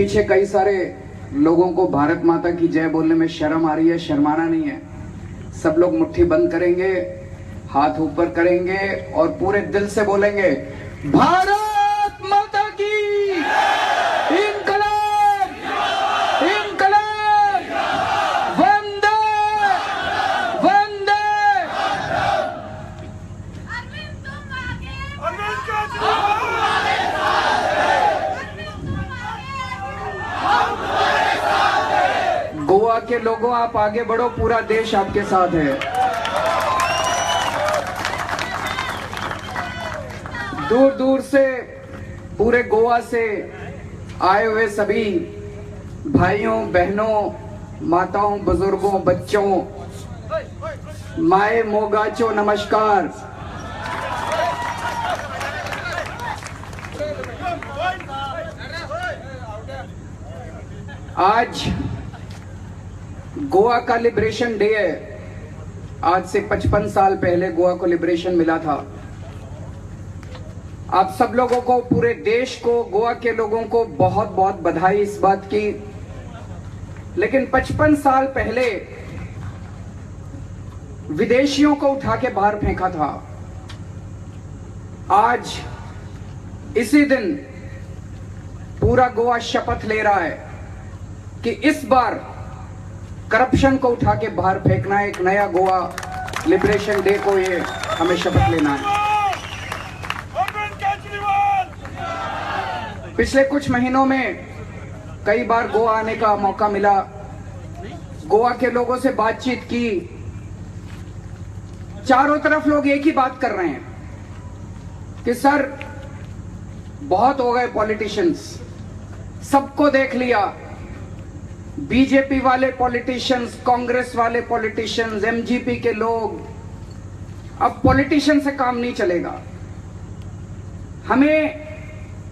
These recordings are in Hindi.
पीछे कई सारे लोगों को भारत माता की जय बोलने में शर्म आ रही है, शर्माना नहीं है। सब लोग मुट्ठी बंद करेंगे, हाथ ऊपर करेंगे और पूरे दिल से बोलेंगे भारत माता की इंकलाब, इंकलाब, वंदे वंदे। गोवा के लोगों, आप आगे बढ़ो, पूरा देश आपके साथ है। दूर दूर से, पूरे गोवा से आए हुए सभी भाइयों बहनों, माताओं, बुजुर्गों, बच्चों, माए मोगाचो, नमस्कार। आज गोवा का लिबरेशन डे है। आज से 55 साल पहले गोवा को लिबरेशन मिला था। आप सब लोगों को, पूरे देश को, गोवा के लोगों को बहुत बहुत बधाई इस बात की। लेकिन 55 साल पहले विदेशियों को उठा के बाहर फेंका था। आज इसी दिन पूरा गोवा शपथ ले रहा है कि इस बार करप्शन को उठा के बाहर फेंकना है। एक नया गोवा लिबरेशन डे को ये हमें शपथ लेना है। पिछले कुछ महीनों में कई बार गोवा आने का मौका मिला, गोवा के लोगों से बातचीत की। चारों तरफ लोग एक ही बात कर रहे हैं कि सर बहुत हो गए पॉलिटिशियंस, सबको देख लिया। बीजेपी वाले पॉलिटिशियंस, कांग्रेस वाले पॉलिटिशियंस, एमजीपी के लोग, अब पॉलिटिशियन से काम नहीं चलेगा। हमें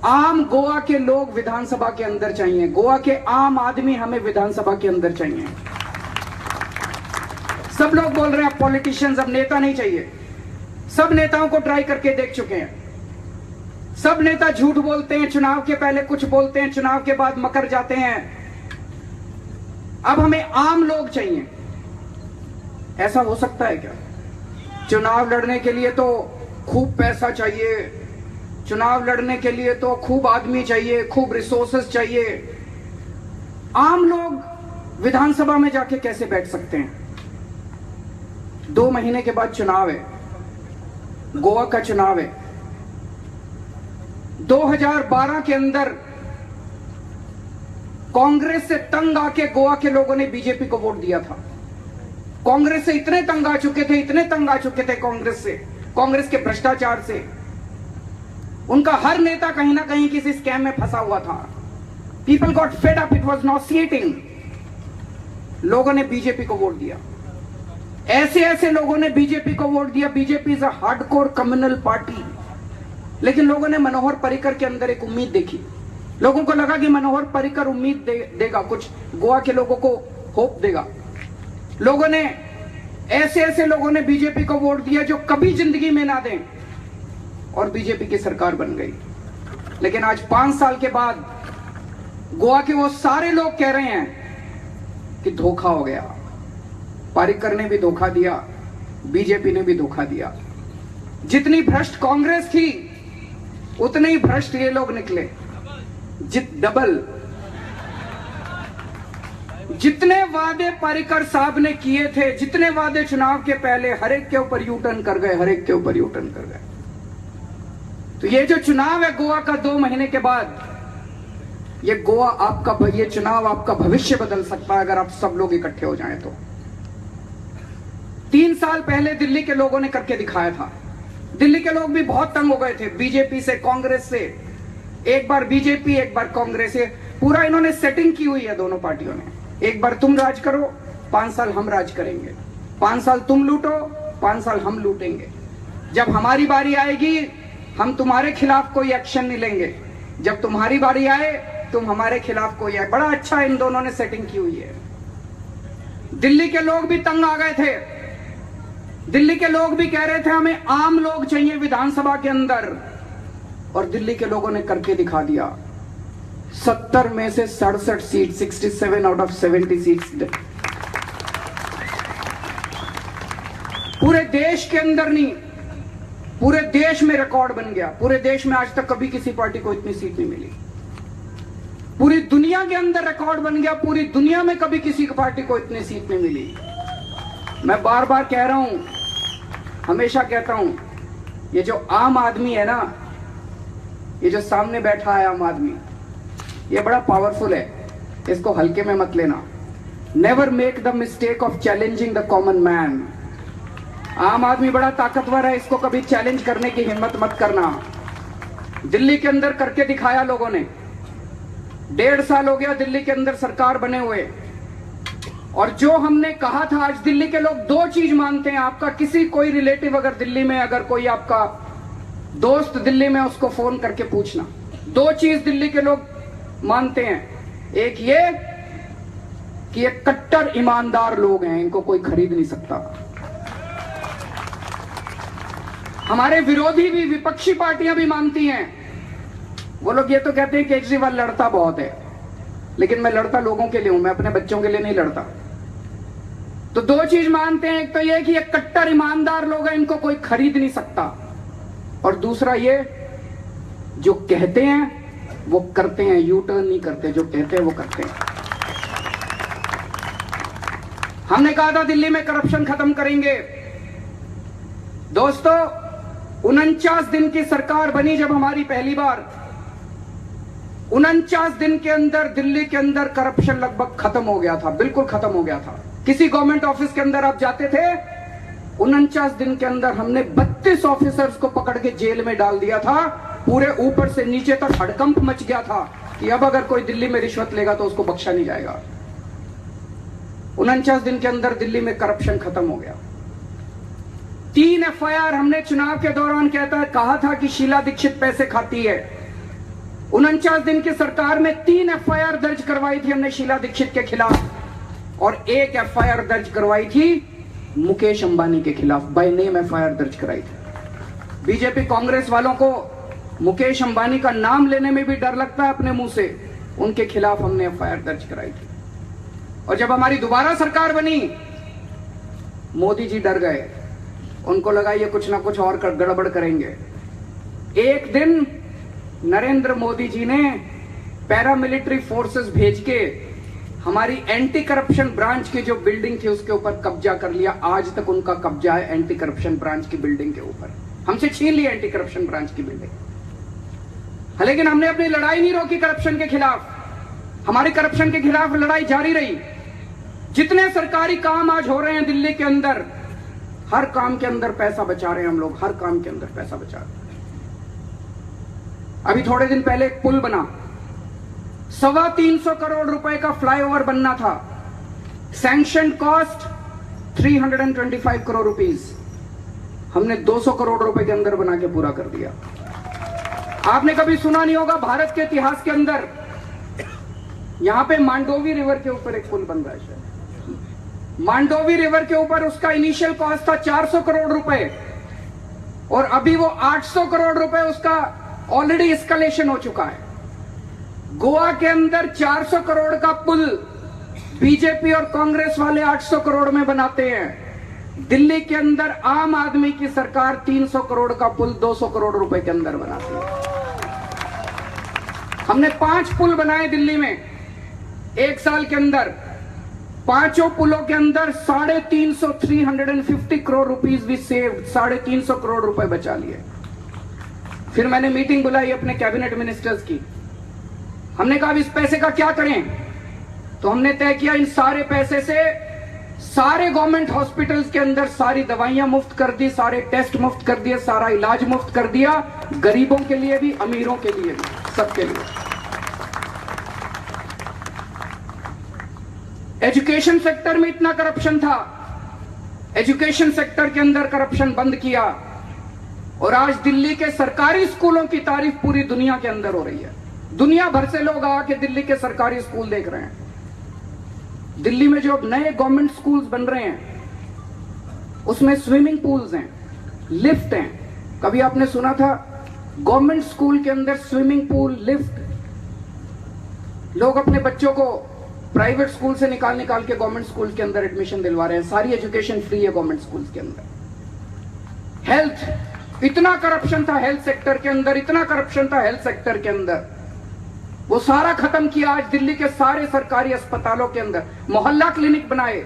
आम गोवा के लोग विधानसभा के अंदर चाहिए। गोवा के आम आदमी हमें विधानसभा के अंदर चाहिए। सब लोग बोल रहे हैं पॉलिटिशियंस, अब नेता नहीं चाहिए। सब नेताओं को ट्राई करके देख चुके हैं। सब नेता झूठ बोलते हैं, चुनाव के पहले कुछ बोलते हैं, चुनाव के बाद मकर जाते हैं। अब हमें आम लोग चाहिए। ऐसा हो सकता है क्या? चुनाव लड़ने के लिए तो खूब पैसा चाहिए, चुनाव लड़ने के लिए तो खूब आदमी चाहिए, खूब रिसोर्सेस चाहिए। आम लोग विधानसभा में जाके कैसे बैठ सकते हैं? 2 महीने के बाद चुनाव है, गोवा का चुनाव है। 2012 के अंदर कांग्रेस से तंग आके गोवा के लोगों ने बीजेपी को वोट दिया था। कांग्रेस से इतने तंग आ चुके थे, इतने तंग आ चुके थे कांग्रेस से, कांग्रेस के भ्रष्टाचार से। उनका हर नेता कहीं ना कहीं किसी स्कैम में फंसा हुआ था। People got fed up, it was nauseating. लोगों ने बीजेपी को वोट दिया। ऐसे ऐसे लोगों ने बीजेपी को वोट दिया। BJP is a hardcore communal party. लेकिन लोगों ने मनोहर पर्रिकर के अंदर एक उम्मीद देखी। लोगों को लगा कि मनोहर पर्रिकर उम्मीद देगा, कुछ गोवा के लोगों को होप देगा। लोगों ने, ऐसे ऐसे लोगों ने बीजेपी को वोट दिया जो कभी जिंदगी में ना दें, और बीजेपी की सरकार बन गई। लेकिन आज 5 साल के बाद गोवा के वो सारे लोग कह रहे हैं कि धोखा हो गया। पर्रिकर ने भी धोखा दिया, बीजेपी ने भी धोखा दिया। जितनी भ्रष्ट कांग्रेस थी उतने ही भ्रष्ट ये लोग निकले, डबल। जितने वादे पर्रिकर साहब ने किए थे, जितने वादे चुनाव के पहले, हर एक के ऊपर यू टर्न कर गए, हर एक के ऊपर यू टर्न कर गए। तो ये जो चुनाव है गोवा का 2 महीने के बाद, ये गोवा आपका, ये चुनाव आपका भविष्य बदल सकता है अगर आप सब लोग इकट्ठे हो जाएं तो। 3 साल पहले दिल्ली के लोगों ने करके दिखाया था। दिल्ली के लोग भी बहुत तंग हो गए थे बीजेपी से, कांग्रेस से। एक बार बीजेपी, एक बार कांग्रेस से। पूरा इन्होंने सेटिंग की हुई है दोनों पार्टियों ने। एक बार तुम राज करो, 5 साल हम राज करेंगे। 5 साल तुम लूटो, 5 साल हम लूटेंगे। जब हमारी बारी आएगी हम तुम्हारे खिलाफ कोई एक्शन नहीं लेंगे। जब तुम्हारी बारी आए तुम हमारे खिलाफ कोई आए। बड़ा अच्छा इन दोनों ने सेटिंग की हुई है। दिल्ली के लोग भी तंग आ गए थे। दिल्ली के लोग भी कह रहे थे हमें आम लोग चाहिए विधानसभा के अंदर, और दिल्ली के लोगों ने करके दिखा दिया। 70 में से 67 सीट, 67 आउट ऑफ 70 सीट्स पूरे देश के अंदर नहीं, पूरे देश में रिकॉर्ड बन गया। पूरे देश में आज तक कभी किसी पार्टी को इतनी सीट नहीं मिली। पूरी दुनिया के अंदर रिकॉर्ड बन गया, पूरी दुनिया में कभी किसी पार्टी को इतनी सीट नहीं मिली। मैं बार बार कह रहा हूं, हमेशा कहता हूं, ये जो आम आदमी है ना, ये जो सामने बैठा है आम आदमी, ये बड़ा पावरफुल है, इसको हल्के में मत लेना। Never make the mistake of challenging the common man. आम आदमी बड़ा ताकतवर है, इसको कभी चैलेंज करने की हिम्मत मत करना। दिल्ली के अंदर करके दिखाया लोगों ने, 1.5 साल हो गया दिल्ली के अंदर सरकार बने हुए, और जो हमने कहा था, आज दिल्ली के लोग 2 चीज मानते हैं। आपका किसी कोई रिलेटिव अगर दिल्ली में, अगर कोई आपका दोस्त दिल्ली में, उसको फोन करके पूछना, 2 चीज दिल्ली के लोग मानते हैं। एक ये कि ये कट्टर ईमानदार लोग हैं, इनको कोई खरीद नहीं सकता। हमारे विरोधी भी, विपक्षी पार्टियां भी मानती हैं। वो लोग ये तो कहते हैं केजरीवाल लड़ता बहुत है, लेकिन मैं लड़ता लोगों के लिए हूं, मैं अपने बच्चों के लिए नहीं लड़ता। तो 2 चीज मानते हैं, एक तो ये कि ये कट्टर ईमानदार लोग हैं, इनको कोई खरीद नहीं सकता, और दूसरा ये, जो कहते हैं वो करते हैं, यू टर्न नहीं करते, जो कहते हैं वो करते हैं। हमने कहा था दिल्ली में करप्शन खत्म करेंगे। दोस्तों, 49 दिन की सरकार बनी जब हमारी पहली बार, 49 दिन के अंदर दिल्ली के अंदर करप्शन लगभग खत्म हो गया था, बिल्कुल खत्म हो गया था। किसी गवर्नमेंट ऑफिस के अंदर आप जाते थे, 49 दिन के अंदर हमने 32 ऑफिसर्स को पकड़ के जेल में डाल दिया था। पूरे ऊपर से नीचे तक हड़कंप मच गया था कि अब अगर कोई दिल्ली में रिश्वत लेगा तो उसको बख्शा नहीं जाएगा। 49 दिन के अंदर दिल्ली में करप्शन खत्म हो गया। 3 FIR हमने चुनाव के दौरान कहा था कि शीला दीक्षित पैसे खाती है। 49 दिन की सरकार में 3 FIR दर्ज करवाई थी हमने शीला दीक्षित के खिलाफ, और 1 FIR दर्ज करवाई थी मुकेश अंबानी के खिलाफ, बाय नेम FIR दर्ज कराई थी। बीजेपी कांग्रेस वालों को मुकेश अंबानी का नाम लेने में भी डर लगता है अपने मुंह से, उनके खिलाफ हमने FIR दर्ज कराई थी। और जब हमारी दोबारा सरकार बनी, मोदी जी डर गए, उनको लगा ये कुछ ना कुछ और गड़बड़ करेंगे। एक दिन नरेंद्र मोदी जी ने पैरामिलिट्री फोर्सेस भेज के हमारी एंटी करप्शन ब्रांच की जो बिल्डिंग थी उसके ऊपर कब्जा कर लिया। आज तक उनका कब्जा है एंटी करप्शन ब्रांच की बिल्डिंग के ऊपर, हमसे छीन ली एंटी करप्शन ब्रांच की बिल्डिंग। लेकिन हमने अपनी लड़ाई नहीं रोकी करप्शन के खिलाफ, हमारी करप्शन के खिलाफ लड़ाई जारी रही। जितने सरकारी काम आज हो रहे हैं दिल्ली के अंदर, हर काम के अंदर पैसा बचा रहे हैं हम लोग, हर काम के अंदर पैसा बचा रहे हैं। अभी थोड़े दिन पहले एक पुल बना, 325 करोड़ रुपए का फ्लाईओवर बनना था, सैंक्शन कॉस्ट 325 करोड़ रुपीस, हमने 200 करोड़ रुपए के अंदर बना के पूरा कर दिया। आपने कभी सुना नहीं होगा भारत के इतिहास के अंदर, यहां पे मांडोवी रिवर के ऊपर एक पुल बन रहा है शायद। मांडोवी रिवर के ऊपर उसका इनिशियल कॉस्ट था 400 करोड़ रुपए, और अभी वो 800 करोड़ रुपए उसका ऑलरेडी एस्केलेशन हो चुका है। गोवा के अंदर 400 करोड़ का पुल बीजेपी और कांग्रेस वाले 800 करोड़ में बनाते हैं। दिल्ली के अंदर आम आदमी की सरकार 300 करोड़ का पुल 200 करोड़ रुपए के अंदर बनाती है। हमने 5 पुल बनाए दिल्ली में 1 साल के अंदर। 5 पुलों के अंदर 350 करोड़ रुपीज भी सेव, 350 करोड़ रुपए बचा लिए। फिर मैंने मीटिंग बुलाई अपने कैबिनेट मिनिस्टर्स की, हमने कहा इस पैसे का क्या करें। तो हमने तय किया इन सारे पैसे से सारे गवर्नमेंट हॉस्पिटल्स के अंदर सारी दवाइयां मुफ्त कर दी, सारे टेस्ट मुफ्त कर दिए, सारा इलाज मुफ्त कर दिया, गरीबों के लिए भी, अमीरों के लिए भी, सबके लिए। एजुकेशन सेक्टर में इतना करप्शन था, एजुकेशन सेक्टर के अंदर करप्शन बंद किया, और आज दिल्ली के सरकारी स्कूलों की तारीफ पूरी दुनिया के अंदर हो रही है। दुनिया भर से लोग आके दिल्ली के सरकारी स्कूल देख रहे हैं। दिल्ली में जो नए गवर्नमेंट स्कूल्स बन रहे हैं उसमें स्विमिंग पूल्स हैं, लिफ्ट हैं। कभी आपने सुना था गवर्नमेंट स्कूल के अंदर स्विमिंग पूल, लिफ्ट? लोग अपने बच्चों को प्राइवेट स्कूल से निकाल निकाल के गवर्नमेंट स्कूल के अंदर एडमिशन दिलवा रहे हैं। सारी एजुकेशन फ्री है गवर्नमेंट स्कूल के अंदर। हेल्थ, इतना करप्शन था हेल्थ सेक्टर के अंदर, इतना करप्शन था हेल्थ सेक्टर के अंदर, वो सारा खत्म किया। आज दिल्ली के सारे सरकारी अस्पतालों के अंदर मोहल्ला क्लिनिक बनाए।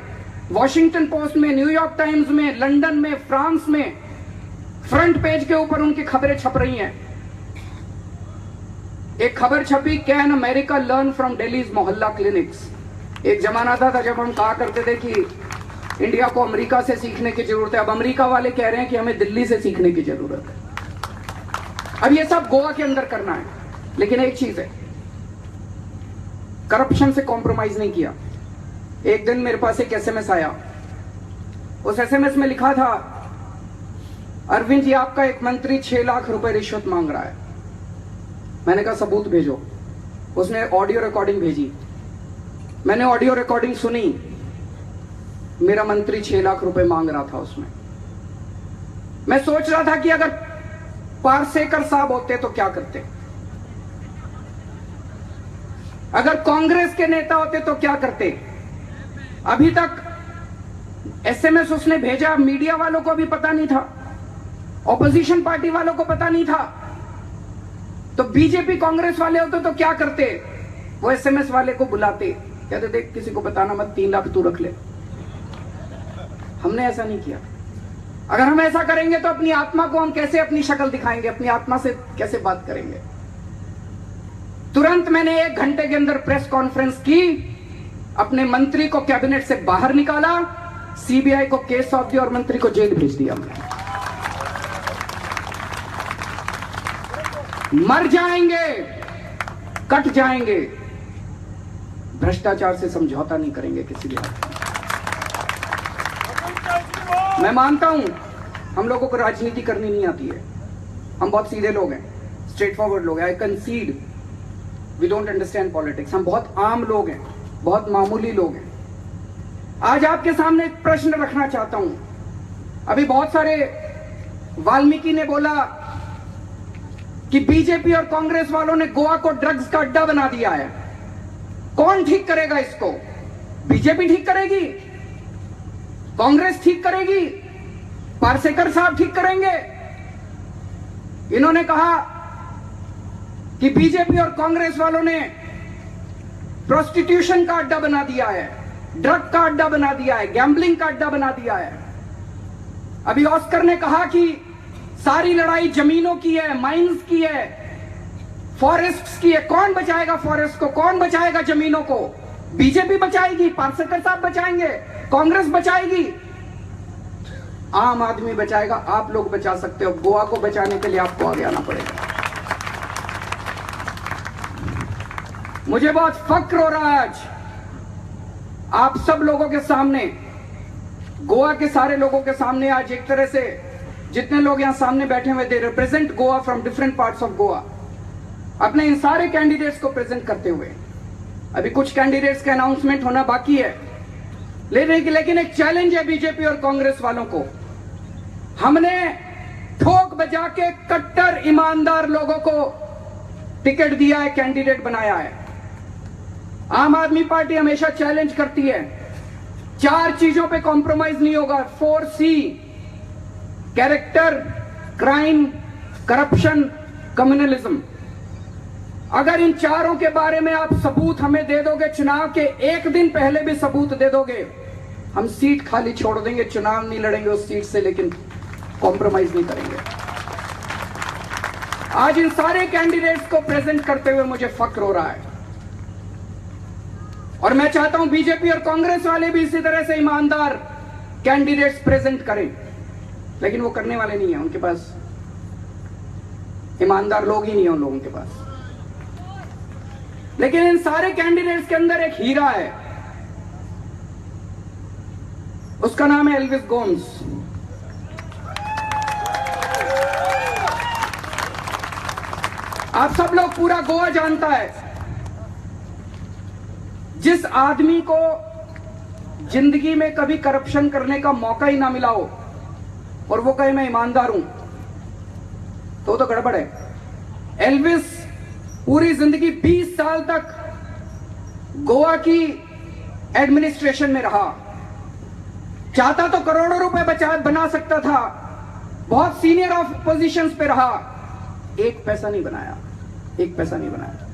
वॉशिंगटन पोस्ट में, न्यूयॉर्क टाइम्स में, लंदन में, फ्रांस में फ्रंट पेज के ऊपर उनकी खबरें छप रही हैं। एक खबर छपी, can America learn from Delhi's मोहल्ला क्लिनिक्स। एक जमाना था जब हम कहा करते थे कि इंडिया को अमेरिका से सीखने की जरूरत है। अब अमेरिका वाले कह रहे हैं कि हमें दिल्ली से सीखने की जरूरत है। अब ये सब गोवा के अंदर करना है। लेकिन एक चीज है, करप्शन से कॉम्प्रोमाइज नहीं किया। एक दिन मेरे पास एक एसएमएस आया। उस एसएमएस में लिखा था, अरविंद जी आपका एक मंत्री 6 लाख रुपए रिश्वत मांग रहा है। मैंने कहा सबूत भेजो। उसने ऑडियो रिकॉर्डिंग भेजी। मैंने ऑडियो रिकॉर्डिंग सुनी। मेरा मंत्री 6 लाख रुपए मांग रहा था उसमें। मैं सोच रहा था कि अगर पारसेकर साहब होते तो क्या करते, अगर कांग्रेस के नेता होते तो क्या करते। अभी तक एसएमएस उसने भेजा, मीडिया वालों को भी पता नहीं था, ऑपोजिशन पार्टी वालों को पता नहीं था। तो बीजेपी कांग्रेस वाले होते तो क्या करते, वो एसएमएस वाले को बुलाते, कहते देख किसी को बताना मत, 3 लाख तू रख ले। हमने ऐसा नहीं किया। अगर हम ऐसा करेंगे तो अपनी आत्मा को हम कैसे अपनी शक्ल दिखाएंगे, अपनी आत्मा से कैसे बात करेंगे। तुरंत मैंने 1 घंटे के अंदर प्रेस कॉन्फ्रेंस की, अपने मंत्री को कैबिनेट से बाहर निकाला, सीबीआई को केस सौंप दिया और मंत्री को जेल भेज दिया। मर जाएंगे, कट जाएंगे, भ्रष्टाचार से समझौता नहीं करेंगे किसी भी हालत में। मैं मानता हूं हम लोगों को राजनीति करनी नहीं आती है। हम बहुत सीधे लोग हैं, स्ट्रेट फॉरवर्ड लोग हैं। I concede we don't understand politics. हम बहुत आम लोग हैं, बहुत मामूली लोग हैं। आज आपके सामने एक प्रश्न रखना चाहता हूं। अभी बहुत सारे, वाल्मीकि ने बोला कि बीजेपी और कांग्रेस वालों ने गोवा को ड्रग्स का अड्डा बना दिया है। कौन ठीक करेगा इसको? बीजेपी ठीक करेगी? कांग्रेस ठीक करेगी? पारसेकर साहब ठीक करेंगे? इन्होंने कहा कि बीजेपी और कांग्रेस वालों ने प्रोस्टिट्यूशन का अड्डा बना दिया है, ड्रग का अड्डा बना दिया है, गैम्बलिंग का अड्डा बना दिया है। अभी ऑस्कर ने कहा कि सारी लड़ाई जमीनों की है, माइंस की है, फॉरेस्ट्स की है। कौन बचाएगा फॉरेस्ट को? कौन बचाएगा जमीनों को? बीजेपी बचाएगी, पारसेकर साहब बचाएंगे, कांग्रेस बचाएगी, आम आदमी बचाएगा। आप लोग बचा सकते हो। गोवा को बचाने के लिए आपको आगे आना पड़ेगा। मुझे बहुत फक्र हो रहा है आज आप सब लोगों के सामने, गोवा के सारे लोगों के सामने। आज एक तरह से जितने लोग यहां सामने बैठे हुए, they represent Goa from different parts of Goa, अपने इन सारे कैंडिडेट्स को प्रेजेंट करते हुए। अभी कुछ कैंडिडेट्स का अनाउंसमेंट होना बाकी है, लेकिन एक चैलेंज है बीजेपी और कांग्रेस वालों को। हमने ठोक बजा के कट्टर ईमानदार लोगों को टिकट दिया है, कैंडिडेट बनाया है। आम आदमी पार्टी हमेशा चैलेंज करती है, 4 चीजों पे कॉम्प्रोमाइज नहीं होगा। 4C, character, crime, corruption, communalism. अगर इन चारों के बारे में आप सबूत हमें दे दोगे, चुनाव के 1 दिन पहले भी सबूत दे दोगे, हम सीट खाली छोड़ देंगे, चुनाव नहीं लड़ेंगे उस सीट से, लेकिन कॉम्प्रोमाइज नहीं करेंगे। आज इन सारे कैंडिडेट्स को प्रेजेंट करते हुए मुझे फक्र हो रहा है, और मैं चाहता हूं बीजेपी और कांग्रेस वाले भी इसी तरह से ईमानदार कैंडिडेट्स प्रेजेंट करें। लेकिन वो करने वाले नहीं है, उनके पास ईमानदार लोग ही नहीं है उन लोगों के पास। लेकिन इन सारे कैंडिडेट्स के अंदर एक हीरा है, उसका नाम है एल्विस गोम्स। आप सब लोग, पूरा गोवा जानता है, जिस आदमी को जिंदगी में कभी करप्शन करने का मौका ही ना मिला हो और वो कहे मैं ईमानदार हूं, तो गड़बड़ है। एल्विस पूरी जिंदगी 20 साल तक गोवा की एडमिनिस्ट्रेशन में रहा, चाहता तो करोड़ों रुपए बना सकता था, बहुत सीनियर पोजीशंस पे रहा, एक पैसा नहीं बनाया, एक पैसा नहीं बनाया।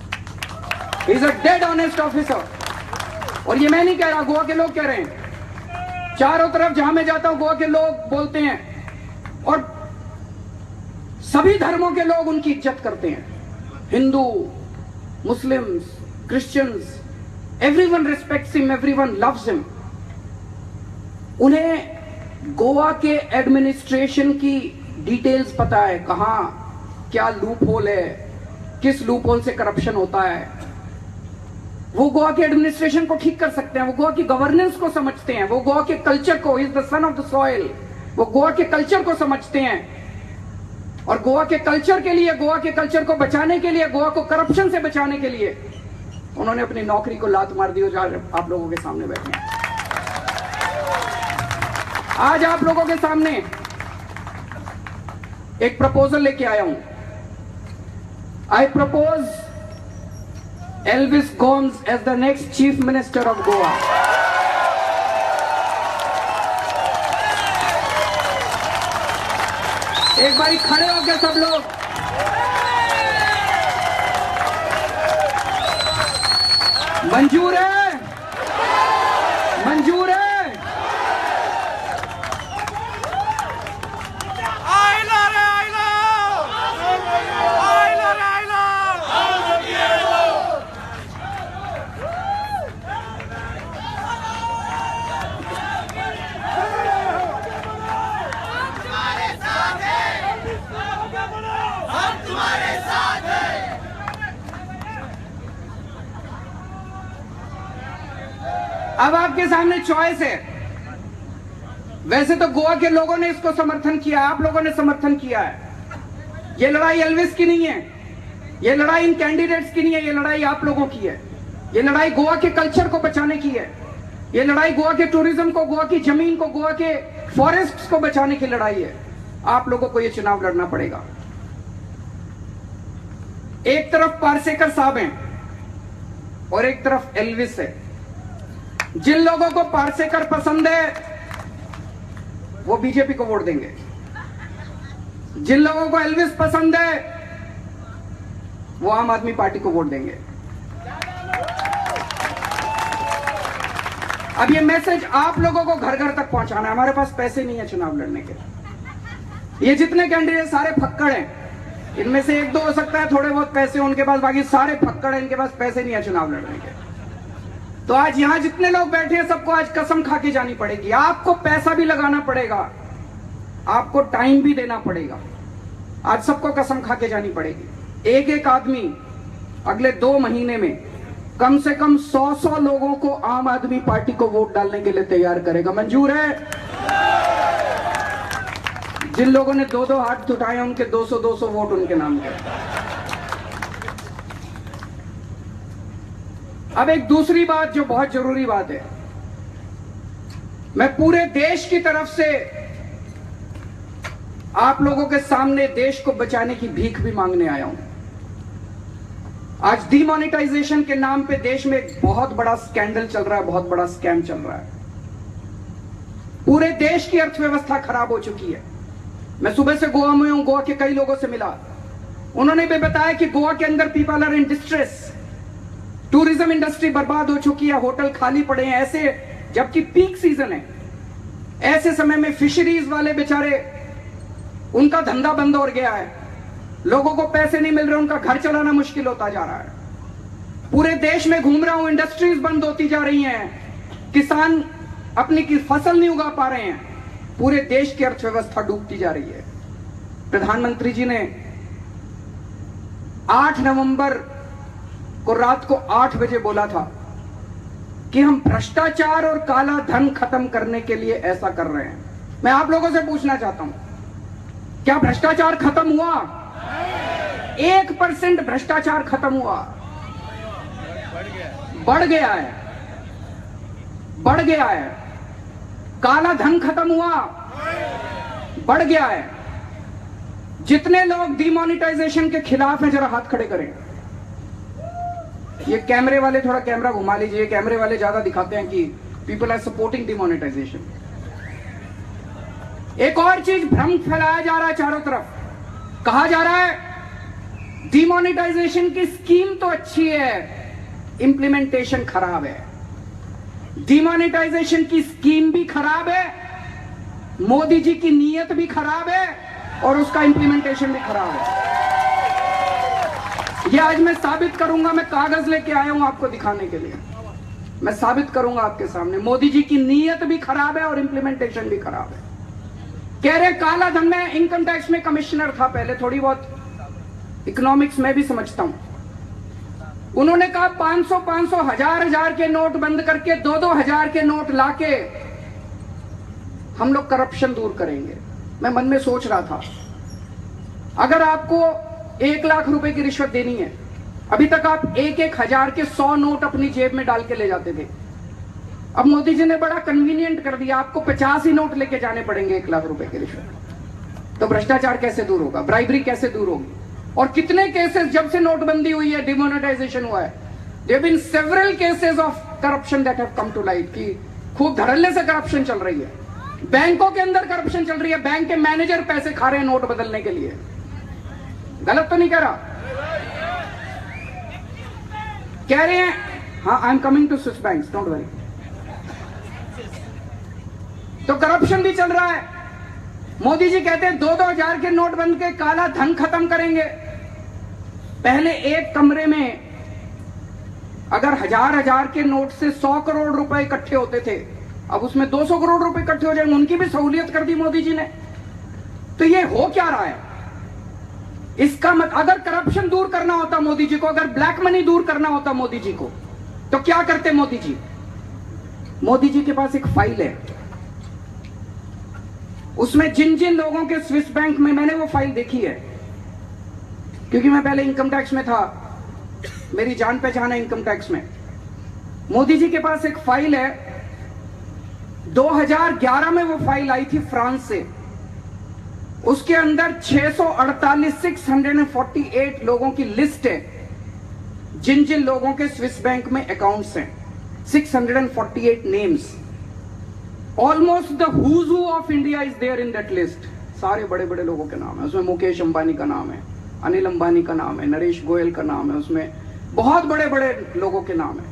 He is a dead honest officer. और ये मैं नहीं कह रहा, गोवा के लोग कह रहे हैं। चारों तरफ जहां मैं जाता हूं गोवा के लोग बोलते हैं, और सभी धर्मों के लोग उनकी इज्जत करते हैं। Hindu, Muslims, Christians, everyone respects him, everyone loves him. उन्हें गोवा के एडमिनिस्ट्रेशन की डिटेल्स पता है, कहां क्या लूप होल है, किस लूप होल से करप्शन होता है। वो गोवा के एडमिनिस्ट्रेशन को ठीक कर सकते हैं, वो गोवा की गवर्नेंस को समझते हैं, वो गोवा के कल्चर को, is the son of the soil, वो गोवा के कल्चर को समझते हैं। और गोवा के कल्चर के लिए, गोवा के कल्चर को बचाने के लिए, गोवा को करप्शन से बचाने के लिए उन्होंने अपनी नौकरी को लात मार दी, जो आप लोगों के सामने बैठे हैं। आज आप लोगों के सामने एक प्रपोजल लेके आया हूं। I propose Elvis Gomes as the next chief minister of Goa. एक बारी खड़े हो गए सब लोग। मंजूर है, मंजूर है। अब आपके सामने चॉइस है। वैसे तो गोवा के लोगों ने इसको समर्थन किया, आप लोगों ने समर्थन किया है। ये लड़ाई एल्विस की नहीं है, ये लड़ाई इन कैंडिडेट्स की नहीं है, ये लड़ाई आप लोगों की है। ये लड़ाई गोवा के कल्चर को बचाने की है। ये लड़ाई गोवा के टूरिज्म को, गोवा की जमीन को, गोवा के फॉरेस्ट को बचाने की लड़ाई है। आप लोगों को ये चुनाव लड़ना पड़ेगा। एक तरफ पार्सेकर साहब हैं और एक तरफ एल्विस है। जिन लोगों को पार्सेकर पसंद है वो बीजेपी को वोट देंगे, जिन लोगों को एल्विस पसंद है वो आम आदमी पार्टी को वोट देंगे। अब ये मैसेज आप लोगों को घर घर तक पहुंचाना है। हमारे पास पैसे नहीं है चुनाव लड़ने के। ये जितने कैंडिडेट सारे फक्कड़ हैं, इनमें से एक दो हो सकता है थोड़े बहुत पैसे उनके पास, बाकी सारे फक्कड़ हैं, इनके पास पैसे नहीं है चुनाव लड़ने के। तो आज यहां जितने लोग बैठे हैं सबको आज कसम खा के जानी पड़ेगी। आपको पैसा भी लगाना पड़ेगा, आपको टाइम भी देना पड़ेगा। आज सबको कसम खा के जानी पड़ेगी। एक एक आदमी अगले 2 महीने में कम से कम 100 लोगों को आम आदमी पार्टी को वोट डालने के लिए तैयार करेगा। मंजूर है? जिन लोगों ने 2-2 हाथ उठाए उनके 200 वोट उनके नाम के। अब एक दूसरी बात जो बहुत जरूरी बात है, मैं पूरे देश की तरफ से आप लोगों के सामने देश को बचाने की भीख भी मांगने आया हूं। आज डीमोनेटाइजेशन के नाम पे देश में एक बहुत बड़ा स्कैंडल चल रहा है, बहुत बड़ा स्कैम चल रहा है। पूरे देश की अर्थव्यवस्था खराब हो चुकी है। मैं सुबह से गोवा में हूं, गोवा के कई लोगों से मिला, उन्होंने भी बताया कि गोवा के अंदर people are in distress. Tourism industry बर्बाद हो चुकी है, होटल खाली पड़े हैं। ऐसे जबकि पीक सीजन है, ऐसे समय में फिशरीज वाले बेचारे, उनका धंधा बंद हो गया है, लोगों को पैसे नहीं मिल रहे, उनका घर चलाना मुश्किल होता जा रहा है। पूरे देश में घूम रहा हूं, इंडस्ट्रीज बंद होती जा रही हैं, किसान अपनी की फसल नहीं उगा पा रहे हैं, पूरे देश की अर्थव्यवस्था डूबती जा रही है। प्रधानमंत्री जी ने 8 नवंबर को रात को 8 बजे बोला था कि हम भ्रष्टाचार और काला धन खत्म करने के लिए ऐसा कर रहे हैं। मैं आप लोगों से पूछना चाहता हूं, क्या भ्रष्टाचार खत्म हुआ? 1% भ्रष्टाचार खत्म हुआ? बढ़ गया है, बढ़ गया है। काला धन खत्म हुआ? बढ़ गया है। जितने लोग डिमोनेटाइजेशन के खिलाफ हैं जरा हाथ खड़े करें। ये कैमरे वाले थोड़ा कैमरा घुमा लीजिए, कैमरे वाले ज्यादा दिखाते हैं कि पीपल आर सपोर्टिंग डिमोनेटाइजेशन। एक और चीज भ्रम फैलाया जा रहा है चारों तरफ, कहा जा रहा है डिमोनेटाइजेशन की स्कीम तो अच्छी है, इंप्लीमेंटेशन खराब है। डिमोनेटाइजेशन की स्कीम भी खराब है, मोदी जी की नीयत भी खराब है और उसका इंप्लीमेंटेशन भी खराब है। यह आज मैं साबित करूंगा, मैं कागज लेके आया हूं आपको दिखाने के लिए। मैं साबित करूंगा आपके सामने, मोदी जी की नीयत भी खराब है और इंप्लीमेंटेशन भी खराब है। कह रहे काला धन में, इनकम टैक्स में कमिश्नर था पहले, थोड़ी बहुत इकोनॉमिक्स में भी समझता हूं। उन्होंने कहा 500-500, 1000 के नोट बंद करके 2-2 के नोट लाके हम लोग करप्शन दूर करेंगे। मैं मन में सोच रहा था, अगर आपको 1 लाख रुपए की रिश्वत देनी है, अभी तक आप 1-1 के 100 नोट अपनी जेब में डाल के ले जाते थे। अब मोदी जी ने बड़ा कन्वीनियंट कर दिया, आपको 50 ही नोट लेके जाने पड़ेंगे 1 लाख रुपए की रिश्वत। तो भ्रष्टाचार कैसे दूर होगा, ब्राइबरी कैसे दूर होगी? और कितने केसेस जब से नोटबंदी हुई है, डिमोनेटाइजेशन हुआ है, there been several cases of corruption that have come to light, कि खूब धड़ल्ले से करप्शन चल रही है, बैंकों के अंदर करप्शन चल रही है, बैंक के मैनेजर पैसे खा रहे हैं नोट बदलने के लिए। गलत तो नहीं कह रहा? कह रहे हैं हाँ, I am coming to Swiss banks, don't worry. तो करप्शन भी चल रहा है। मोदी जी कहते हैं 2-2 के नोट बंद के काला धन खत्म करेंगे। पहले एक कमरे में अगर 1000 के नोट से 100 करोड़ रुपए इकट्ठे होते थे, अब उसमें 200 करोड़ रुपए इकट्ठे हो जाएंगे। उनकी भी सहूलियत कर दी मोदी जी ने। तो ये हो क्या रहा है? इसका अगर करप्शन दूर करना होता मोदी जी को, अगर ब्लैक मनी दूर करना होता मोदी जी को, तो क्या करते मोदी जी? मोदी जी के पास एक फाइल है, उसमें जिन जिन लोगों के स्विस बैंक में, मैंने वो फाइल देखी है क्योंकि मैं पहले इनकम टैक्स में था, मेरी जान पहचान है इनकम टैक्स में। मोदी जी के पास एक फाइल है, 2011 में वो फाइल आई थी फ्रांस से। उसके अंदर 648 लोगों की लिस्ट है, जिन जिन लोगों के स्विस बैंक में अकाउंट्स हैं। 648 names, almost the who's who of India is there in that list. सारे बड़े बड़े लोगों के नाम है उसमें। मुकेश अंबानी का नाम है, अनिल अंबानी का नाम है, नरेश गोयल का नाम है, उसमें बहुत बड़े बड़े लोगों के नाम है।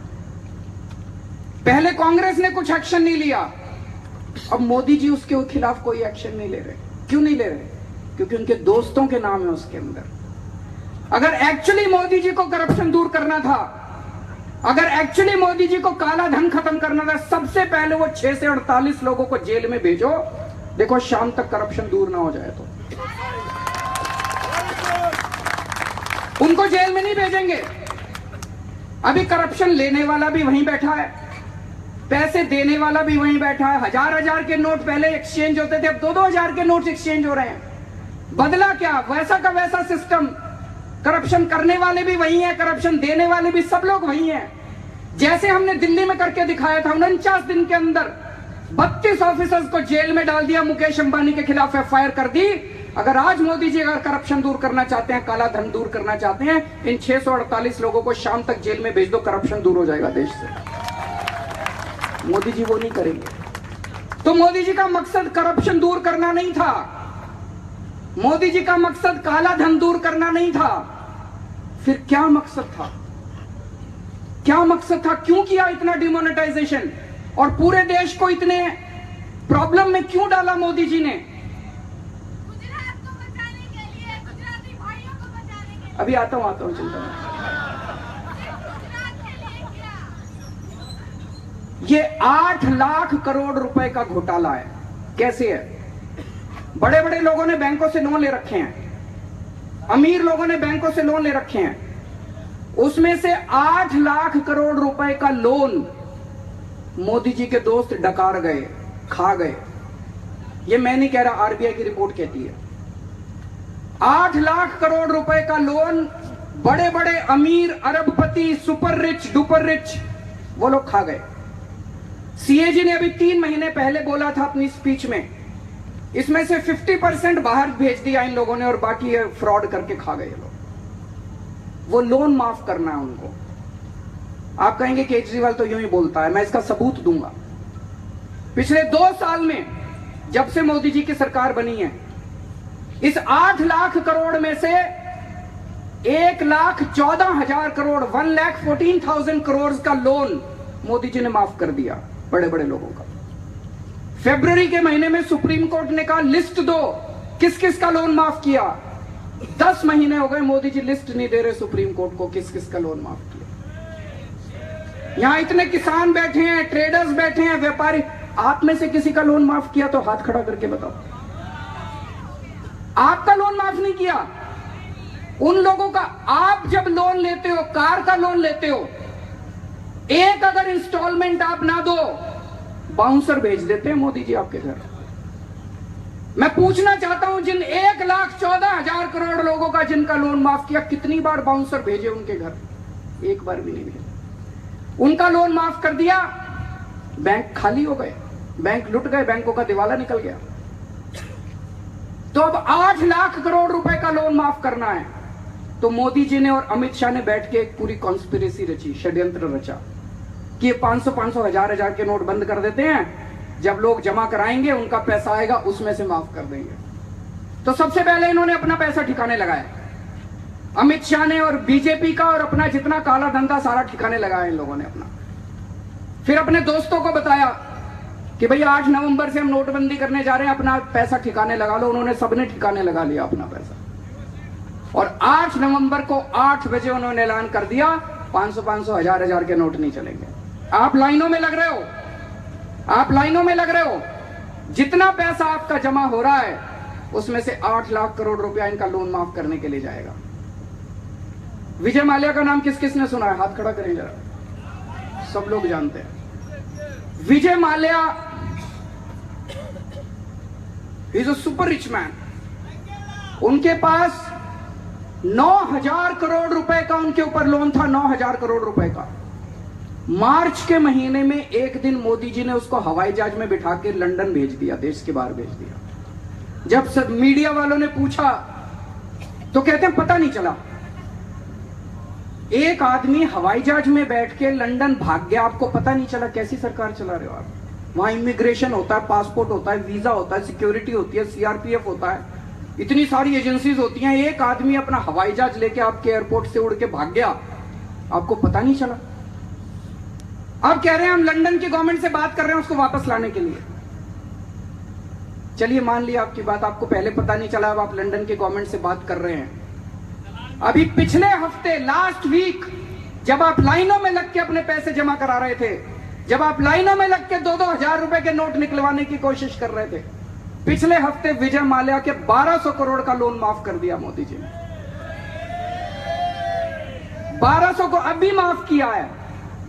पहले कांग्रेस ने कुछ एक्शन नहीं लिया, अब मोदी जी उसके खिलाफ कोई एक्शन नहीं ले रहे। क्यों नहीं ले रहे? क्योंकि उनके दोस्तों के नाम है उसके अंदर। अगर एक्चुअली मोदी जी को करप्शन दूर करना था, अगर एक्चुअली मोदी जी को काला धन खत्म करना था, सबसे पहले वो 6 से 48 लोगों को जेल में भेजो। देखो शाम तक करप्शन दूर ना हो जाए तो। उनको जेल में नहीं भेजेंगे। अभी करप्शन लेने वाला भी वहीं बैठा है, पैसे देने वाला भी वहीं बैठा है। 1000 के नोट पहले एक्सचेंज होते थे, अब 2-2 के नोट एक्सचेंज हो रहे हैं। बदला क्या? वैसा का वैसा सिस्टम। करप्शन करने वाले भी वही हैं, करप्शन देने वाले भी, सब लोग वही हैं। जैसे हमने दिल्ली में करके दिखाया था, 49 दिन के अंदर 32 ऑफिसर्स को जेल में डाल दिया, मुकेश अंबानी के खिलाफ FIR कर दी। अगर आज मोदी जी अगर करप्शन दूर करना चाहते हैं, काला धन दूर करना चाहते हैं, इन 648 लोगों को शाम तक जेल में भेज दो, करप्शन दूर हो जाएगा देश से। मोदी जी वो नहीं करेंगे। तो मोदी जी का मकसद करप्शन दूर करना नहीं था, मोदी जी का मकसद काला धन दूर करना नहीं था। फिर क्या मकसद था? क्या मकसद था? क्यों किया इतना डिमोनेटाइजेशन और पूरे देश को इतने प्रॉब्लम में क्यों डाला मोदी जी ने? गुजरात को बचाने के लिए, गुजराती भाइयों को बचाने के लिए। अभी आता हूं चिंता नहीं। गुजरात के लिए किया। ये 8 लाख करोड़ रुपए का घोटाला है। कैसे है? बड़े बड़े लोगों ने बैंकों से लोन ले रखे हैं, अमीर लोगों ने बैंकों से लोन ले रखे हैं। उसमें से 8 लाख करोड़ रुपए का लोन मोदी जी के दोस्त डकार गए, खा गए। ये मैं नहीं कह रहा, RBI की रिपोर्ट कहती है। 8 लाख करोड़ रुपए का लोन बड़े बड़े अमीर, अरबपति, सुपर रिच, डुपर रिच, वो लोग खा गए। CAG ने अभी 3 महीने पहले बोला था अपनी स्पीच में, इसमें से 50% बाहर भेज दिया इन लोगों ने और बाकी फ्रॉड करके खा गए लोग। वो लोन माफ करना है उनको। आप कहेंगे केजरीवाल तो यूं ही बोलता है, मैं इसका सबूत दूंगा। पिछले 2 साल में जब से मोदी जी की सरकार बनी है, इस 8 लाख करोड़ में से 1,14,000 करोड़ 1,14,000 करोड़ का लोन मोदी जी ने माफ कर दिया बड़े बड़े लोगों का। फरवरी के महीने में सुप्रीम कोर्ट ने कहा लिस्ट दो, किस किस का लोन माफ किया। 10 महीने हो गए मोदी जी लिस्ट नहीं दे रहे सुप्रीम कोर्ट को, किस किस का लोन माफ किया। यहां इतने किसान बैठे हैं, ट्रेडर्स बैठे हैं, व्यापारी, आप में से किसी का लोन माफ किया तो हाथ खड़ा करके बताओ। आपका लोन माफ नहीं किया। उन लोगों का, आप जब लोन लेते हो, कार का लोन लेते हो, एक अगर इंस्टॉलमेंट आप ना दो, बाउंसर भेज देते हैं मोदी जी आपके घर। मैं पूछना चाहता हूं, जिन 1,14,000 करोड़ लोगों का जिनका लोन माफ किया, कितनी बार बाउंसर भेजे उनके घर? एक बार भी नहीं भेजे। उनका लोन माफ कर दिया, बैंक खाली हो गए, बैंक लुट गए, बैंकों का दिवाला निकल गया। तो अब 8 लाख करोड़ रुपए का लोन माफ करना है, तो मोदी जी ने और अमित शाह ने बैठ के एक पूरी कॉन्स्पिरेसी रची, षड्यंत्र रचा कि 500-500, 1,000-1,000 के नोट बंद कर देते हैं, जब लोग जमा कराएंगे उनका पैसा आएगा, उसमें से माफ कर देंगे। तो सबसे पहले इन्होंने अपना पैसा ठिकाने लगाया, अमित शाह ने और बीजेपी का, और अपना जितना काला धंधा सारा ठिकाने लगाया इन लोगों ने अपना। फिर अपने दोस्तों को बताया कि भैया 8 नवंबर से हम नोटबंदी करने जा रहे हैं, अपना पैसा ठिकाने लगा लो। उन्होंने सबने ठिकाने लगा लिया अपना पैसा, और 8 नवंबर को 8 बजे उन्होंने ऐलान कर दिया 500-500, 1,000-1,000 के नोट नहीं चलेंगे। आप लाइनों में लग रहे हो, आप लाइनों में लग रहे हो। जितना पैसा आपका जमा हो रहा है उसमें से 8 लाख करोड़ रुपया इनका लोन माफ करने के लिए जाएगा। विजय माल्या का नाम किस किस ने सुना है? हाथ खड़ा करें जरा, सब लोग जानते हैं। Vijay Mallya is a super rich man. उनके पास 9,000 करोड़ रुपए का उनके ऊपर लोन था, 9,000 करोड़ रुपए का। मार्च के महीने में एक दिन मोदी जी ने उसको हवाई जहाज में बिठा के लंदन भेज दिया, देश के बाहर भेज दिया। जब सब मीडिया वालों ने पूछा तो कहते हैं पता नहीं चला। एक आदमी हवाई जहाज में बैठ के लंदन भाग गया, आपको पता नहीं चला। कैसी सरकार चला रहे हो आप? वहां इमिग्रेशन होता है, पासपोर्ट होता है, वीजा होता है, सिक्योरिटी होती है, सीआरपीएफ होता है, इतनी सारी एजेंसीज होती हैं। एक आदमी अपना हवाई जहाज लेके आपके एयरपोर्ट से उड़ के भाग गया, आपको पता नहीं चला। आप कह रहे हैं हम लंदन की गवर्नमेंट से बात कर रहे हैं उसको वापस लाने के लिए। चलिए मान लिया आपकी बात, आपको पहले पता नहीं चला, अब आप लंदन की गवर्नमेंट से बात कर रहे हैं। अभी पिछले हफ्ते, लास्ट वीक, जब आप लाइनों में लग के अपने पैसे जमा करा रहे थे, जब आप लाइनों में लग के 2-2 हजार रुपए के नोट निकलवाने की कोशिश कर रहे थे, पिछले हफ्ते विजय माल्या के 1,200 करोड़ का लोन माफ कर दिया मोदी जी ने। 1,200 को अभी माफ किया है।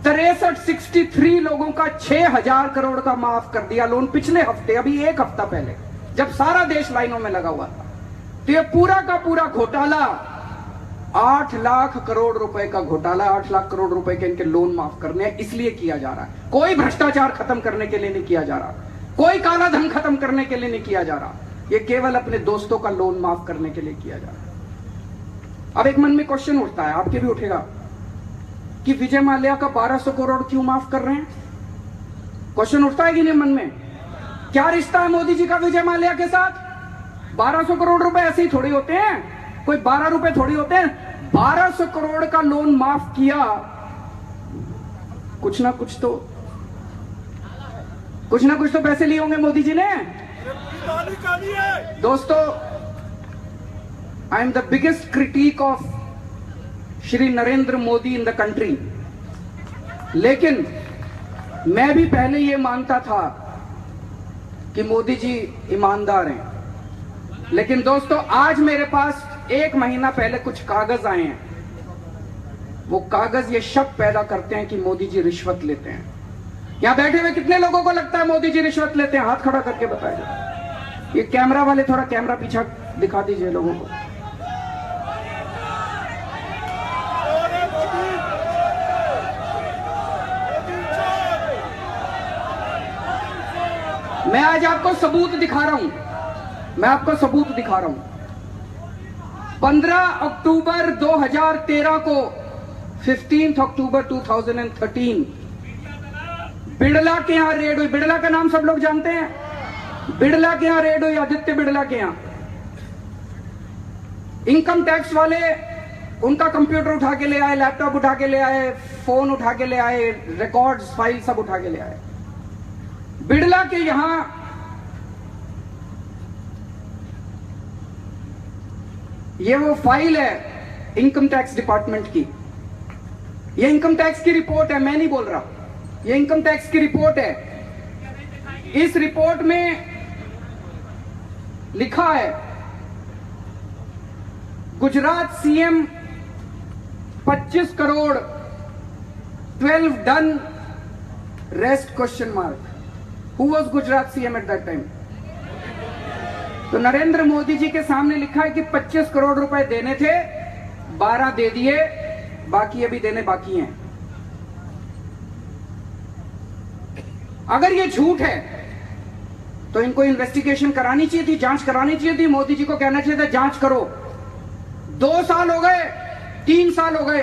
63 लोगों का 6,000 करोड़ का माफ कर दिया लोन पिछले हफ्ते, अभी एक हफ्ता पहले, जब सारा देश लाइनों में लगा हुआ था। तो ये पूरा का पूरा घोटाला, 8 लाख करोड़ रुपए का घोटाला, 8 लाख करोड़ रुपए के इनके लोन माफ करने हैं, इसलिए किया जा रहा है। कोई भ्रष्टाचार खत्म करने के लिए नहीं किया जा रहा, कोई काला धन खत्म करने के लिए नहीं किया जा रहा, ये केवल अपने दोस्तों का लोन माफ करने के लिए किया जा रहा है। अब एक मन में क्वेश्चन उठता है, आपके भी उठेगा, कि विजय माल्या का 1,200 करोड़ क्यों माफ कर रहे हैं? क्वेश्चन उठता है कि नहीं मन में? क्या रिश्ता है मोदी जी का विजय माल्या के साथ? 1,200 करोड़ रुपए ऐसे ही थोड़ी होते हैं, कोई 12 रुपए थोड़ी होते हैं। 1,200 करोड़ का लोन माफ किया, कुछ ना कुछ तो पैसे लिए होंगे मोदी जी ने। दोस्तों, I am the biggest critic of Shri Narendra Modi in the country, लेकिन मैं भी पहले ये मानता था कि मोदी जी ईमानदार हैं। लेकिन दोस्तों, आज मेरे पास 1 महीना पहले कुछ कागज आए हैं। वो कागज ये शक पैदा करते हैं कि मोदी जी रिश्वत लेते हैं। यहां बैठे हुए कितने लोगों को लगता है मोदी जी रिश्वत लेते हैं? हाथ खड़ा करके बताइए। ये कैमरा वाले थोड़ा कैमरा पीछा दिखा दीजिए लोगों को। मैं आज आपको सबूत दिखा रहा हूं, मैं आपको सबूत दिखा रहा हूं। 15 अक्टूबर 2013 को 15 अक्टूबर 2013 बिड़ला के यहां रेड हुई। बिड़ला का नाम सब लोग जानते हैं। बिड़ला के यहां रेड हुई, आदित्य बिड़ला के यहां। इनकम टैक्स वाले उनका कंप्यूटर उठा के ले आए, लैपटॉप उठा के ले आए, फोन उठा के ले आए, रिकॉर्ड्स फाइल सब उठा के ले आए। बिड़ला के यहां ये वो फाइल है इनकम टैक्स डिपार्टमेंट की। ये इनकम टैक्स की रिपोर्ट है, मैं नहीं बोल रहा, ये इनकम टैक्स की रिपोर्ट है। इस रिपोर्ट में लिखा है Gujarat CM 25 crore 12 done rest question mark. Who was Gujarat CM at that time? तो नरेंद्र मोदी जी के सामने लिखा है कि 25 करोड़ रुपए देने थे, 12 दे दिए, बाकी अभी देने बाकी हैं। अगर ये झूठ है तो इनको इन्वेस्टिगेशन करानी चाहिए थी, जांच करानी चाहिए थी। मोदी जी को कहना चाहिए था जांच करो। 2 साल हो गए, 3 साल हो गए,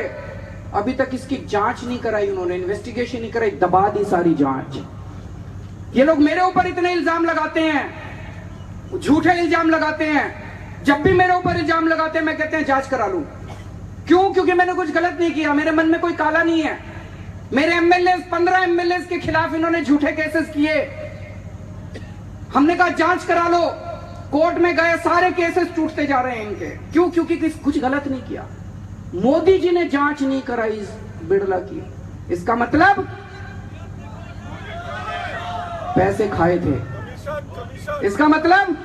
अभी तक इसकी जांच नहीं कराई उन्होंने, इन्वेस्टिगेशन नहीं कराई, दबा दी सारी जांच। ये लोग मेरे ऊपर इतने इल्जाम लगाते हैं, झूठे इल्जाम लगाते हैं। जब भी मेरे ऊपर इल्जाम लगाते हैं मैं कहते हैं जांच करा लूं। क्यों? क्योंकि मैंने कुछ गलत नहीं किया, मेरे मन में कोई काला नहीं है। मेरे एमएलए 15 एमएलए के खिलाफ इन्होंने झूठे केसेस किए। हमने कहा जांच करा लो, कोर्ट में गए, सारे केसेस टूटते जा रहे हैं इनके। क्यों? क्योंकि कुछ गलत नहीं किया। मोदी जी ने जांच नहीं कराई इस बिड़ला की, इसका मतलब पैसे खाए थे। इसका मतलब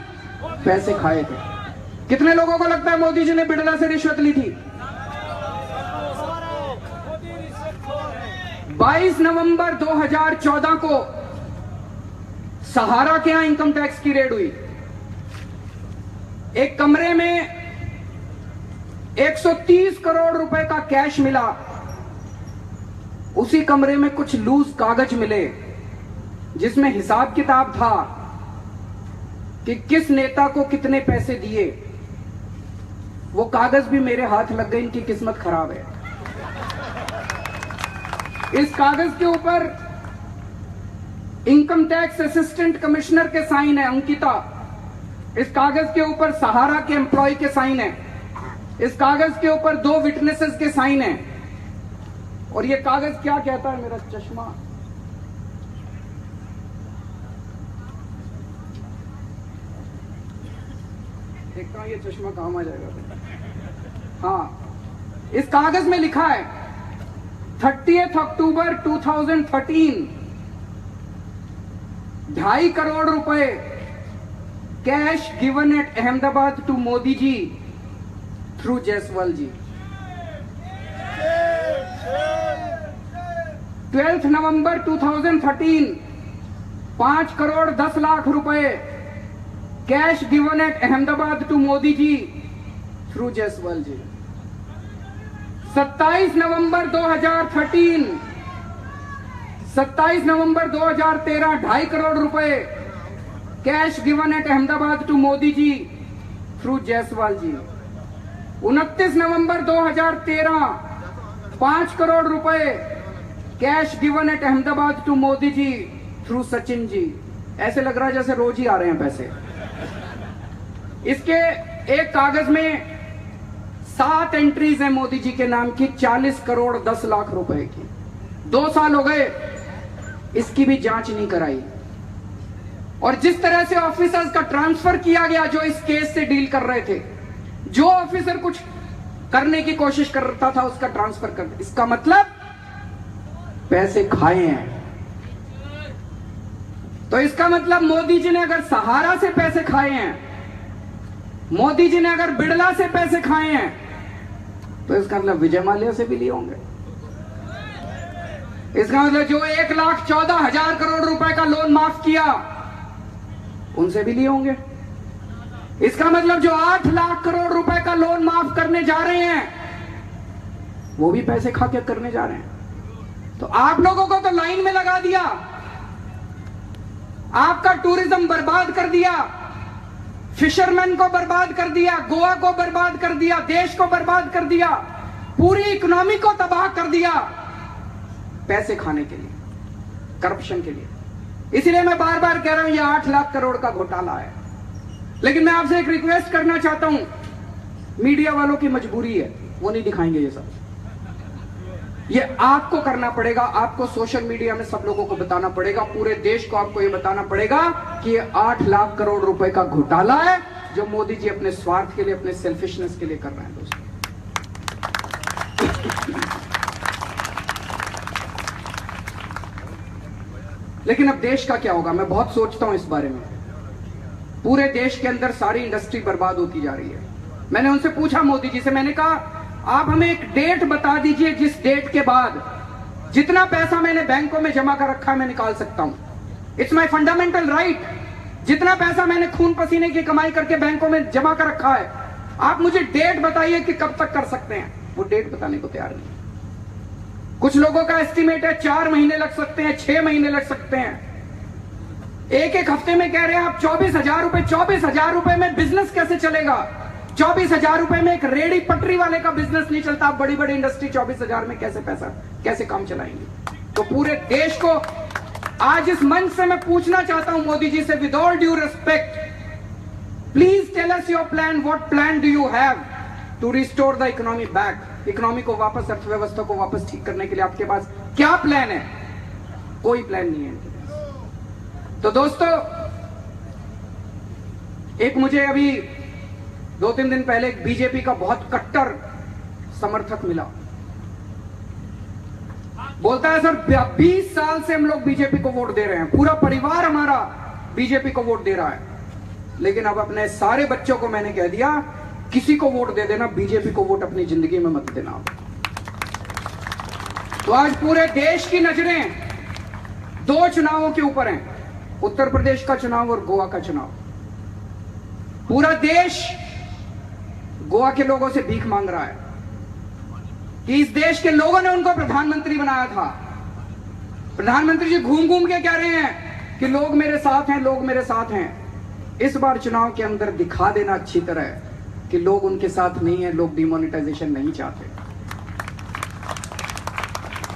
पैसे खाए थे। कितने लोगों को लगता है मोदी जी ने बिड़ला से रिश्वत ली थी? 22 नवंबर 2014 को सहारा के यहां इनकम टैक्स की रेड हुई। एक कमरे में 130 करोड़ रुपए का कैश मिला। उसी कमरे में कुछ लूज कागज मिले जिसमें हिसाब किताब था कि किस नेता को कितने पैसे दिए। वो कागज भी मेरे हाथ लग गए, इनकी किस्मत खराब है। इस कागज के ऊपर इनकम टैक्स असिस्टेंट कमिश्नर के साइन है, अंकिता। इस कागज के ऊपर सहारा के एम्प्लॉय के साइन है। इस कागज के ऊपर 2 विटनेसेस के साइन है। और ये कागज क्या कहता है? मेरा चश्मा, देखता हूं ये चश्मा काम आ जाएगा। हाँ, इस कागज में लिखा है 30 अक्टूबर 2013 2.5 करोड़ रुपए cash given at Ahmedabad to Modi ji through Jaiswal ji. 12 November 2013 5 crore 10 lakh रुपए cash given at Ahmedabad to Modi ji through Jaiswal ji. 27 November 2013 27 November 2013 2.5 crore रुपए cash given at Ahmedabad to Modi ji through Jaiswal ji. 29 November 2013 5 crore रुपए cash given at Ahmedabad to Modi ji through Sachin ji. ऐसे लग रहा है जैसे रोज ही आ रहे हैं पैसे। इसके एक कागज में 7 एंट्रीज हैं मोदी जी के नाम की, 40 करोड़ 10 लाख रुपए की। 2 साल हो गए, इसकी भी जांच नहीं कराई। और जिस तरह से ऑफिसर्स का ट्रांसफर किया गया जो इस केस से डील कर रहे थे, जो ऑफिसर कुछ करने की कोशिश करता था उसका ट्रांसफर कर, इसका मतलब पैसे खाए हैं। तो इसका मतलब मोदी जी ने अगर सहारा से पैसे खाए हैं, मोदी जी ने अगर बिड़ला से पैसे खाए हैं, तो इसका मतलब विजय माल्या से भी लिए होंगे। इसका मतलब जो 1,14,000 करोड़ रुपए का लोन माफ किया उनसे भी लिए होंगे। इसका मतलब जो 8 लाख करोड़ रुपए का लोन माफ करने जा रहे हैं वो भी पैसे खा के करने जा रहे हैं। तो आप लोगों को तो लाइन में लगा दिया, आपका टूरिज्म बर्बाद कर दिया, फिशरमैन को बर्बाद कर दिया, गोवा को बर्बाद कर दिया, देश को बर्बाद कर दिया। पूरी इकोनॉमी को तबाह कर दिया पैसे खाने के लिए, करप्शन के लिए। इसलिए मैं बार बार कह रहा हूं, ये 8 लाख करोड़ का घोटाला है। लेकिन मैं आपसे एक रिक्वेस्ट करना चाहता हूं, मीडिया वालों की मजबूरी है, वो नहीं दिखाएंगे ये सब। ये आपको करना पड़ेगा, आपको सोशल मीडिया में सब लोगों को बताना पड़ेगा, पूरे देश को आपको ये बताना पड़ेगा कि ये 8 लाख करोड़ रुपए का घोटाला है जो मोदी जी अपने स्वार्थ के लिए, अपने सेल्फिशनेस के लिए कर रहे हैं। दोस्तों, लेकिन अब देश का क्या होगा, मैं बहुत सोचता हूं इस बारे में। पूरे देश के अंदर सारी इंडस्ट्री बर्बाद होती जा रही है। मैंने उनसे पूछा, मोदी जी से, मैंने कहा आप हमें एक डेट बता दीजिए जिस डेट के बाद जितना पैसा मैंने बैंकों में जमा कर रखा है मैं निकाल सकता हूं। It's my fundamental right. जितना पैसा मैंने खून पसीने की कमाई करके बैंकों में जमा कर रखा है, आप मुझे डेट बताइए कि कब तक कर सकते हैं। वो डेट बताने को तैयार नहीं। कुछ लोगों का एस्टिमेट है 4 महीने लग सकते हैं, 6 महीने लग सकते हैं। एक हफ्ते में कह रहे हैं आप 24,000 रुपए। 24,000 रुपए में बिजनेस कैसे चलेगा? 24,000 रुपए में एक रेडी पटरी वाले का बिजनेस नहीं चलता। आप बड़ी बड़ी इंडस्ट्री 24,000 में कैसे काम चलाएंगे? तो पूरे देश को आज इस मंच से मैं पूछना चाहता हूं मोदी जी से, with all due respect, please tell us your plan. What plan do you have to restore the economy back? Economy को वापस, अर्थव्यवस्था को वापस ठीक करने के लिए आपके पास क्या प्लान है? कोई प्लान नहीं है। तो दोस्तों, एक मुझे अभी 2-3 दिन पहले एक बीजेपी का बहुत कट्टर समर्थक मिला। बोलता है सर 20 साल से हम लोग बीजेपी को वोट दे रहे हैं, पूरा परिवार हमारा बीजेपी को वोट दे रहा है, लेकिन अब अपने सारे बच्चों को मैंने कह दिया किसी को वोट दे देना, बीजेपी को वोट अपनी जिंदगी में मत देना। तो आज पूरे देश की नजरें 2 चुनावों के ऊपर हैं, उत्तर प्रदेश का चुनाव और गोवा का चुनाव। पूरा देश गोवा के लोगों से भीख मांग रहा है कि इस देश के लोगों ने उनको प्रधानमंत्री बनाया था। प्रधानमंत्री जी घूम घूम के कह रहे हैं कि लोग मेरे साथ हैं, लोग मेरे साथ हैं। इस बार चुनाव के अंदर दिखा देना अच्छी तरह कि लोग उनके साथ नहीं है, लोग डिमोनेटाइजेशन नहीं चाहते।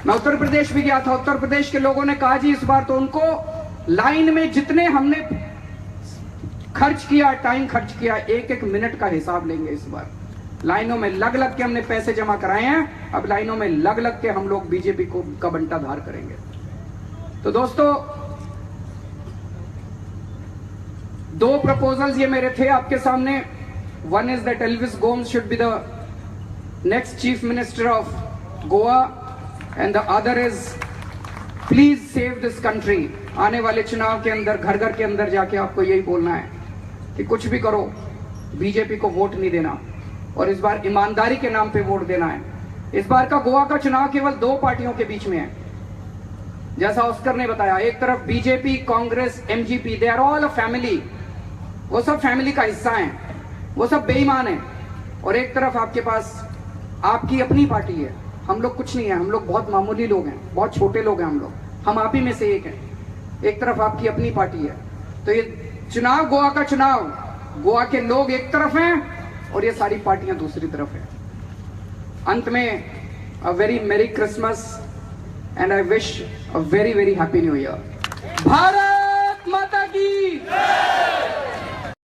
मैं उत्तर प्रदेश भी गया था। उत्तर प्रदेश के लोगों ने कहा जी इस बार तो उनको लाइन में जितने हमने खर्च किया, टाइम खर्च किया, 1-1 मिनट का हिसाब लेंगे। इस बार लाइनों में लग लग के हमने पैसे जमा कराए हैं, अब लाइनों में लग लग के हम लोग बीजेपी को का बंटाधार करेंगे। तो दोस्तों, 2 प्रपोजल्स ये मेरे थे आपके सामने। One is that Elvis Gomes should be the next chief minister of Goa, and the other is please save this country. आने वाले चुनाव के अंदर घर घर के अंदर जाके आपको यही बोलना है कि कुछ भी करो, बीजेपी को वोट नहीं देना, और इस बार ईमानदारी के नाम पे वोट देना है। इस बार का गोवा का चुनाव केवल 2 पार्टियों के बीच में है। जैसा ऑस्कर ने बताया, एक तरफ BJP, Congress, MGP, they are all a family. वो सब फैमिली का हिस्सा हैं, वो सब बेईमान हैं। और एक तरफ आपके पास आपकी अपनी पार्टी है। हम लोग कुछ नहीं है, हम लोग बहुत मामूली लोग हैं, बहुत छोटे लोग हैं हम आप ही में से एक हैं। एक तरफ आपकी अपनी पार्टी है। तो ये चुनाव, गोवा का चुनाव, गोवा के लोग एक तरफ हैं और ये सारी पार्टियां दूसरी तरफ हैं। अंत में अ वेरी मेरी Christmas and I wish a very very happy new year. Bharat माता की।